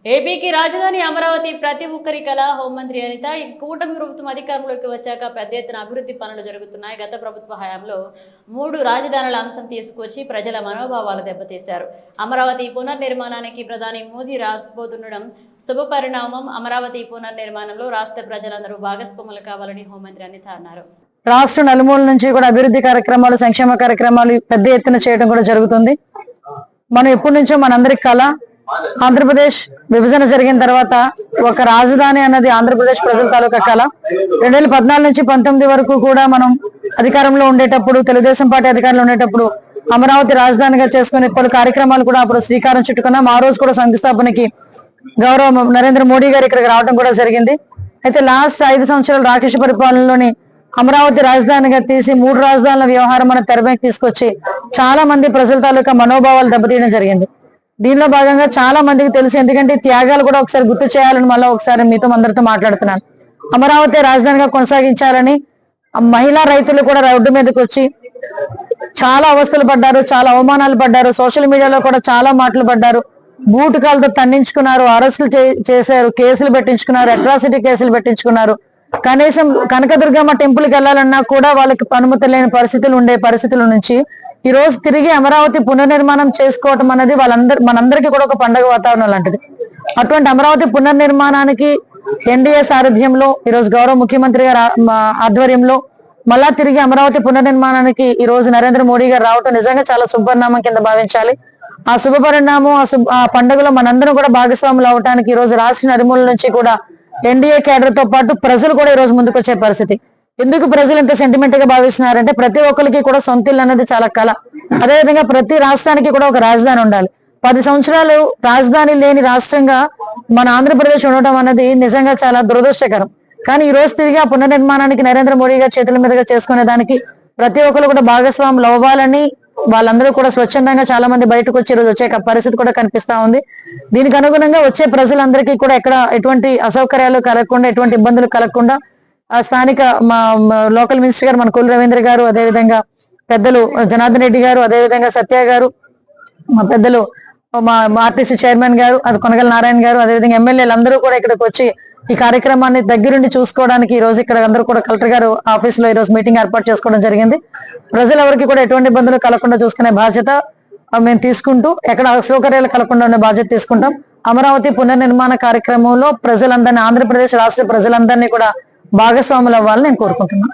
ఏపీకి రాజధాని అమరావతి ప్రతి ఒక్కరి కళ. హోంమంత్రి అనిత ఈ కూటమి ప్రభుత్వం అధికారంలోకి వచ్చాక పెద్ద ఎత్తున అభివృద్ధి పనులు జరుగుతున్నాయి. గత ప్రభుత్వ హయాంలో 3 రాజధానుల అంశం తీసుకొచ్చి ప్రజల మనోభావాలు దెబ్బతీశారు. అమరావతి పునర్నిర్మాణానికి ప్రధాని మోదీ రాబోతుండడం శుభపరిణామం. అమరావతి పునర్నిర్మాణంలో రాష్ట్ర ప్రజలందరూ భాగస్వాములు కావాలని హోంమంత్రి అనిత అన్నారు. రాష్ట్ర నలుమూల నుంచి కూడా అభివృద్ధి కార్యక్రమాలు, సంక్షేమ కార్యక్రమాలు పెద్ద ఎత్తున చేయడం కూడా జరుగుతుంది. మనం ఎప్పటి నుంచో మనందరి కళ ఆంధ్రప్రదేశ్ విభజన జరిగిన తర్వాత ఒక రాజధాని అన్నది ఆంధ్రప్రదేశ్ ప్రజల తాలూకా కళ. 2014 నుంచి 19 వరకు కూడా మనం అధికారంలో ఉండేటప్పుడు, తెలుగుదేశం పార్టీ అధికారంలో ఉండేటప్పుడు అమరావతి రాజధానిగా చేసుకుని పలు కార్యక్రమాలు కూడా అప్పుడు శ్రీకారం చుట్టుకున్నాం. ఆ రోజు కూడా శంకుస్థాపనకి గౌరవ నరేంద్ర మోడీ గారు ఇక్కడికి రావడం కూడా జరిగింది. అయితే లాస్ట్ 5 సంవత్సరాలు రాకేష్ పరిపాలనలోని అమరావతి రాజధానిగా తీసి 3 రాజధానుల వ్యవహారం మన తెరపైకి తీసుకొచ్చి చాలా మంది ప్రజల తాలూకా మనోభావాలు దెబ్బతీయడం జరిగింది. దీనిలో భాగంగా చాలా మందికి తెలుసు, ఎందుకంటే త్యాగాలు కూడా ఒకసారి గుర్తు చేయాలని మళ్ళీ ఒకసారి మీతో అందరితో మాట్లాడుతున్నాను. అమరావతి రాజధానిగా కొనసాగించాలని మహిళా రైతులు కూడా రోడ్డు మీదకి వచ్చి చాలా అవస్థలు పడ్డారు, చాలా అవమానాలు పడ్డారు. సోషల్ మీడియాలో కూడా చాలా మాటలు పడ్డారు. బూటకాలతో తన్నించుకున్నారు, అరెస్టులు చేశారు, కేసులు పెట్టించుకున్నారు, అట్రాసిటీ కేసులు పెట్టించుకున్నారు. కనీసం కనకదుర్గమ్మ టెంపుల్కి వెళ్ళాలన్నా కూడా వాళ్ళకి అనుమతి లేని పరిస్థితులు ఉండే పరిస్థితుల నుంచి ఈ రోజు తిరిగి అమరావతి పునర్నిర్మాణం చేసుకోవటం అనేది మనందరికీ కూడా ఒక పండుగ వాతావరణం లాంటిది. అటువంటి అమరావతి పునర్నిర్మాణానికి ఎన్డీఏ సారథ్యంలో ఈరోజు గౌరవ ముఖ్యమంత్రి గారి ఆధ్వర్యంలో మళ్ళా తిరిగి అమరావతి పునర్నిర్మాణానికి ఈ రోజు నరేంద్ర మోడీ గారు రావటం నిజంగా చాలా శుభపరిణామం కింద భావించాలి. ఆ శుభపరిణామం, ఆ పండుగలో మనందరం కూడా భాగస్వాములు అవడానికి ఈ రోజు రాష్ట్ర నలుమూల నుంచి కూడా ఎన్డీఏ క్యాడర్ తో పాటు ప్రజలు కూడా ఈ రోజు ముందుకు వచ్చే పరిస్థితి. ఎందుకు ప్రజలు ఇంత సెంటిమెంట్ గా భావిస్తున్నారంటే ప్రతి ఒక్కరికి కూడా సొంత ఇల్లు అనేది చాలా కళ. అదేవిధంగా ప్రతి రాష్ట్రానికి కూడా ఒక రాజధాని ఉండాలి. 10 సంవత్సరాలు రాజధాని లేని రాష్ట్రంగా మన ఆంధ్రప్రదేశ్ ఉండటం అనేది నిజంగా చాలా దురదృష్టకరం. కానీ ఈ రోజు తిరిగి ఆ పునర్నిర్మాణానికి నరేంద్ర మోడీ గారి చేతుల మీదుగా చేసుకునే దానికి ప్రతి ఒక్కరు కూడా భాగస్వాములు అవ్వాలని వాళ్ళందరూ కూడా స్వచ్ఛందంగా చాలా మంది బయటకు వచ్చి ఈరోజు వచ్చే పరిస్థితి కూడా కనిపిస్తా ఉంది. దీనికి అనుగుణంగా వచ్చే ప్రజలందరికీ కూడా ఎటువంటి అసౌకర్యాలు కలగకుండా, ఎటువంటి ఇబ్బందులు కలగకుండా స్థానిక మా లోకల్ మినిస్టర్ గారు మన కొల్లు రవీంద్ర గారు, అదేవిధంగా పెద్దలు జనార్దన్ రెడ్డి గారు, అదేవిధంగా సత్య గారు, మా పెద్దలు మా ఆర్టీసీ చైర్మన్ గారు, అది కొనగల నారాయణ గారు, అదేవిధంగా ఎమ్మెల్యేలు అందరూ కూడా ఇక్కడికి వచ్చి ఈ కార్యక్రమాన్ని దగ్గరుండి చూసుకోవడానికి ఈ రోజు ఇక్కడ అందరూ కూడా కలెక్టర్ గారు ఆఫీస్ లో ఈ రోజు మీటింగ్ ఏర్పాటు చేసుకోవడం జరిగింది. ప్రజలెవరికి కూడా ఎటువంటి ఇబ్బందులు కలగకుండా చూసుకునే బాధ్యత మేము తీసుకుంటూ, ఎక్కడ అసౌకర్యాలు కలగకుండా ఉండే బాధ్యత తీసుకుంటాం. అమరావతి పునర్నిర్మాణ కార్యక్రమంలో ప్రజలందరినీ, ఆంధ్రప్రదేశ్ రాష్ట్ర ప్రజలందరినీ కూడా భాగస్వాములు అవ్వాలని నేను కోరుకుంటున్నాను.